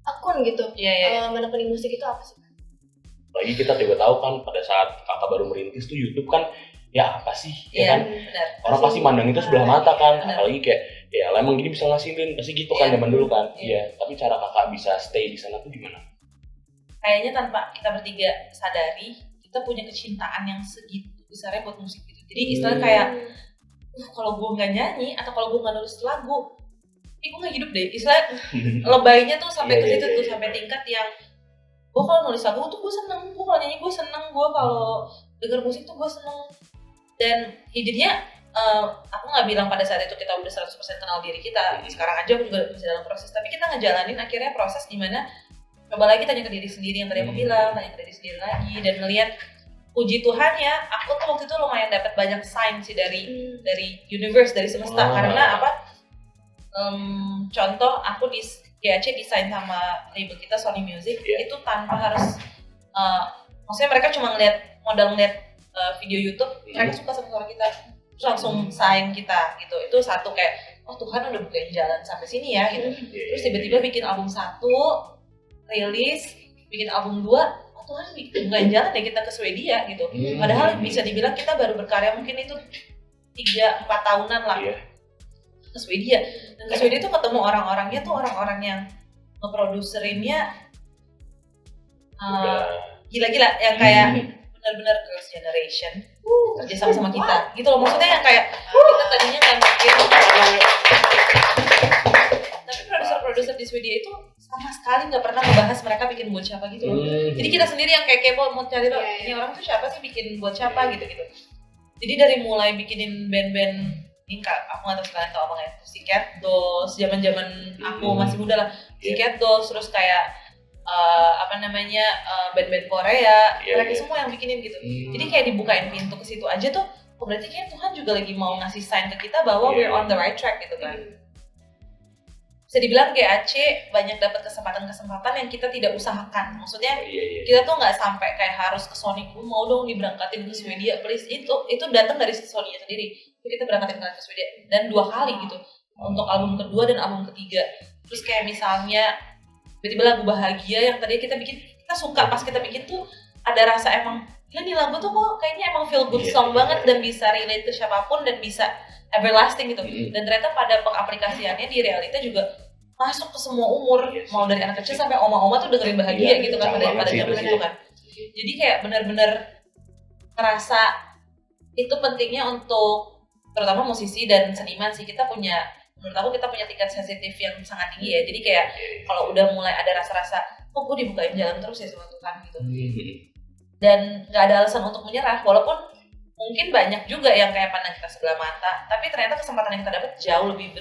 akun gitu. Menekuni musik itu apa sih? Lagi kita juga tahu kan pada saat kakak baru merintis tuh YouTube kan, ya apa sih, ya kan? Benar. Orang pasti mandang itu sebelah mata kan, apalagi kayak ya emang gini bisa ngasilin, pasti gitu kan zaman dulu kan. Iya, tapi cara kakak bisa stay di sana tuh gimana? Kayaknya tanpa kita bertiga sadari, kita punya kecintaan yang segitu besarnya buat musik gitu. Jadi istilahnya kayak kalau gue nggak nyanyi atau kalau gue nggak nulis lagu, gue nggak hidup deh. Istilah lebaynya tuh sampai ke situ tuh, sampai tingkat yang gue kalau nulis lagu tuh gue seneng, gue kalau nyanyi gue seneng, gue kalau denger musik tuh gue seneng. Dan ya jadinya aku nggak bilang pada saat itu kita udah 100% kenal diri kita. Sekarang aja aku juga masih dalam proses, tapi kita ngejalanin akhirnya proses dimana coba lagi tanya ke diri sendiri yang tadi aku bilang, tanya ke diri sendiri lagi, dan ngelihat puji Tuhan ya, aku tuh waktu itu lumayan dapat banyak sign sih dari universe, dari semesta. Karena apa? Contoh aku di GAC desain sama label kita Sony Music, itu tanpa harus maksudnya mereka cuma modal ngeliat video YouTube, mereka suka sama suara kita, terus langsung sign kita gitu. Itu satu, kayak oh Tuhan udah bukain jalan sampai sini ya gitu. Terus tiba-tiba bikin album 1, rilis, bikin album 2, oh Tuhan bukain jalan ya kita ke Swedia gitu. Padahal bisa dibilang kita baru berkarya mungkin itu 3-4 tahunan lah ke Swedia. Dan ke Swedia tuh ketemu orang-orangnya tuh orang-orang yang ngeproducerinnya gila-gila, yang kayak benar-benar girls generation kerja sama kita gitu loh. Maksudnya yang kayak kita tadinya nggak mikir, tapi produser-produser di Swedia itu sama sekali nggak pernah ngebahas mereka bikin buat siapa gitu loh. Jadi kita sendiri yang kayak kepo mau cari tahu ini orang tuh siapa sih, bikin buat siapa gitu. Jadi dari mulai bikinin band-band ini, aku nggak tahu sekalian tau apa nggak, Pussycat Dolls, zaman aku masih muda lah, Pussycat Dolls, terus kayak band-band Korea, mereka semua yang bikinin gitu. Jadi kayak dibukain pintu ke situ aja tuh, berarti kayak Tuhan juga lagi mau ngasih sign ke kita bahwa we're on the right track gitu kan. Bisa dibilang GAC banyak dapat kesempatan-kesempatan yang kita tidak usahakan. Maksudnya kita tuh nggak sampai kayak harus ke Sony, mau dong diberangkatin ke Swedia, please. Itu datang dari Sony sendiri. Kita berangkatin ke Swedia dan 2 kali gitu, untuk album kedua dan album ketiga. Terus kayak misalnya tiba-tiba lagu Bahagia yang tadi kita bikin, kita suka pas kita bikin tuh ada rasa emang ya nih lagu tuh kok kayaknya emang feel good song banget dan bisa relate ke siapapun dan bisa everlasting gitu. Dan ternyata pada pengaplikasiannya di realita juga masuk ke semua umur, mau dari anak kecil sampai oma-oma tuh dengerin Bahagia gitu kan pada zaman itu kan. Jadi kayak benar-benar ngerasa itu pentingnya untuk terutama musisi dan seniman sih. Menurut aku kita punya tingkat sensitif yang sangat tinggi ya. Jadi kayak kalau udah mulai ada rasa-rasa kok gue dibukain jalan terus ya sama Tuhan gitu, dan nggak ada alasan untuk menyerah, walaupun mungkin banyak juga yang kayak pandang kita sebelah mata, tapi ternyata kesempatan yang kita dapat jauh lebih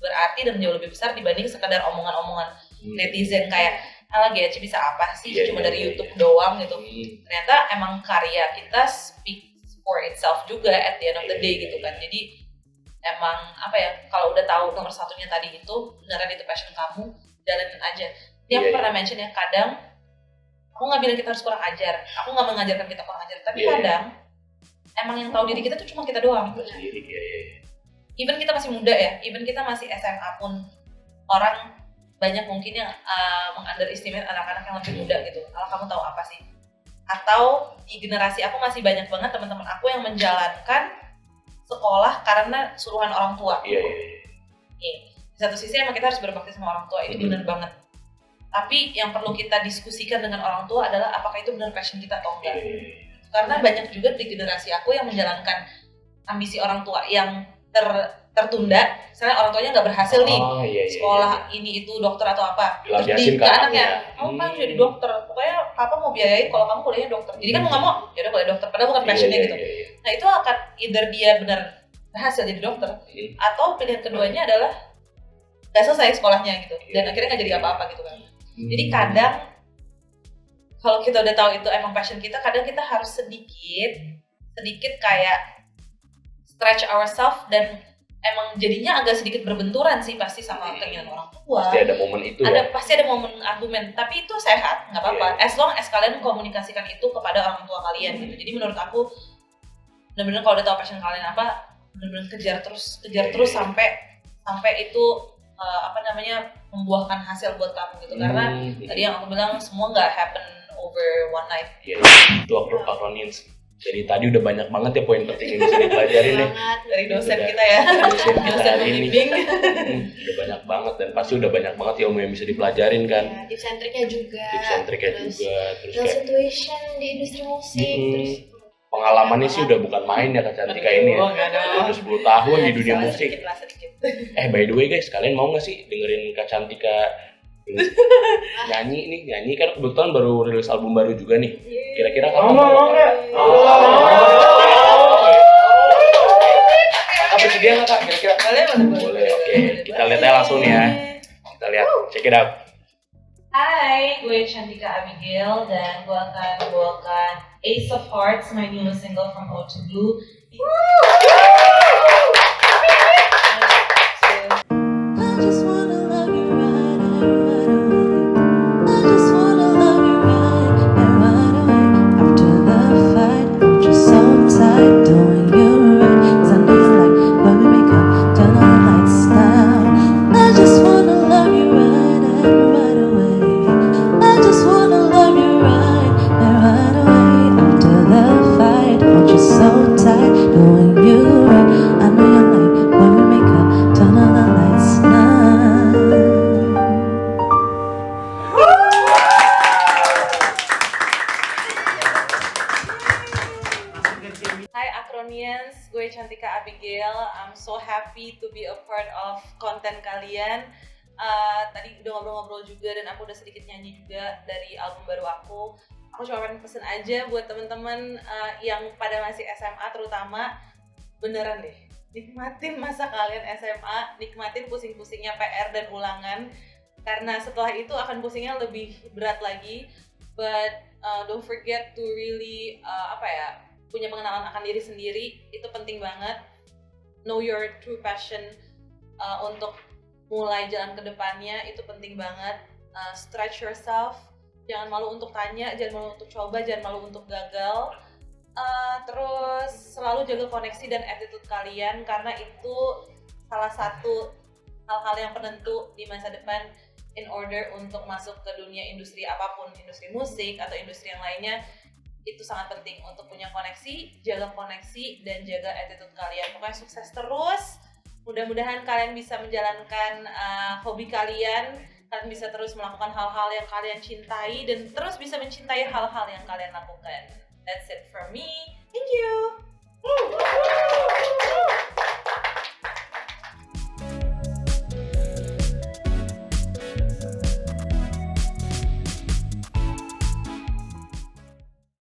berarti dan jauh lebih besar dibanding sekedar omongan-omongan netizen kayak GAC bisa apa sih cuma dari YouTube doang gitu. Ternyata emang karya kita speak for itself juga at the end of the day gitu kan. Jadi emang apa ya, kalau udah tahu nomor satunya tadi itu beneran itu passion kamu, jalanin aja. Dia pernah mention ya, kadang aku nggak bilang kita harus kurang ajar, aku nggak mengajarkan kita kurang ajar, tapi kadang emang yang tahu diri kita tuh cuma kita doang. Even kita masih muda ya, even kita masih SMA pun orang banyak mungkin yang meng-underestimate anak-anak yang lebih muda gitu. Kalau kamu tahu apa sih? Atau di generasi aku masih banyak banget teman-teman aku yang menjalankan sekolah karena suruhan orang tua. Di satu sisi emang kita harus berbakti sama orang tua, itu benar banget. Tapi yang perlu kita diskusikan dengan orang tua adalah apakah itu benar passion kita atau enggak. Karena banyak juga di generasi aku yang menjalankan ambisi orang tua yang tertunda. Misalnya orang tuanya nggak berhasil nih sekolah ini itu dokter atau apa, terus di anaknya kamu kan jadi dokter, pokoknya papa mau biayain kalau kamu kuliahnya dokter. Jadi kan mau nggak mau ya udah boleh dokter, padahal bukan passionnya gitu. Nah itu akan either dia benar berhasil jadi dokter, atau pilihan keduanya adalah nggak selesai sekolahnya gitu, dan akhirnya nggak jadi apa-apa gitu kan. Jadi kadang kalau kita udah tahu itu emang passion kita, kadang kita harus sedikit kayak stretch ourselves, dan emang jadinya agak sedikit berbenturan sih pasti sama keinginan orang tua. Pasti ada momen itu Pasti ada momen argumen, tapi itu sehat, nggak apa-apa. As long as kalian komunikasikan itu kepada orang tua kalian gitu. Jadi menurut aku benar-benar kalau udah tahu passion kalian apa, benar-benar kejar terus sampai itu membuahkan hasil buat kamu gitu. Karena tadi yang aku bilang semua nggak happen over one night. Itu acronyms. Jadi tadi udah banyak banget ya poin penting yang bisa dipelajarin nih dari dosen kita ya. Dosen pembimbing. Udah banyak banget, dan pasti udah banyak banget ilmu yang bisa dipelajarin kan. Tips and triknya juga. Terus situation di industri musik. Terus pengalamannya sih udah bukan main ya Kak Cantika ini ya. Enggak dong. Udah 10 tahun di dunia Salah musik. sedikit. By the way guys, kalian mau gak sih dengerin Kak Cantika nyanyi kan kebetulan baru rilis album baru juga nih. Kira-kira kapan mau nggak? Kakak bersedia nggak Kak? Kira-kira? Boleh, oke. Kita lihat aja langsung nih ya. Kita lihat, check it out. Hai, gue Cantika Abigail dan gue akan bawakan Ace of Hearts, my newest single from O2 Blue. I just wanna love you right away. I just wanna love you right away. After the fight, hold you so tight, doing you right. 'Cause I know you like when we make up, turn on the lights now. I just wanna love you right away. I just wanna love you right away. After the fight, hold you so tight, doing you right. I know you like when we make up, turn on the lights now. Hai Acronians, gue Cantika Abigail. I'm so happy to be a part of konten kalian. Tadi udah ngobrol-ngobrol juga dan aku udah sedikit nyanyi juga dari album baru aku. Aku cuma pengen pesen aja buat teman-teman yang pada masih SMA terutama, beneran deh, nikmatin masa kalian SMA, nikmatin pusing-pusingnya PR dan ulangan, karena setelah itu akan pusingnya lebih berat lagi. But don't forget to really punya pengenalan akan diri sendiri, itu penting banget. Know your true passion untuk mulai jalan ke depannya, itu penting banget. Stretch yourself, jangan malu untuk tanya, jangan malu untuk coba, jangan malu untuk gagal. Terus selalu jaga koneksi dan attitude kalian, karena itu salah satu hal-hal yang penentu di masa depan in order untuk masuk ke dunia industri apapun, industri musik atau industri yang lainnya. Itu sangat penting untuk punya koneksi, jaga koneksi, dan jaga attitude kalian. Pokoknya sukses terus. Mudah-mudahan kalian bisa menjalankan hobi kalian bisa terus melakukan hal-hal yang kalian cintai, dan terus bisa mencintai hal-hal yang kalian lakukan. That's it from me. Thank you.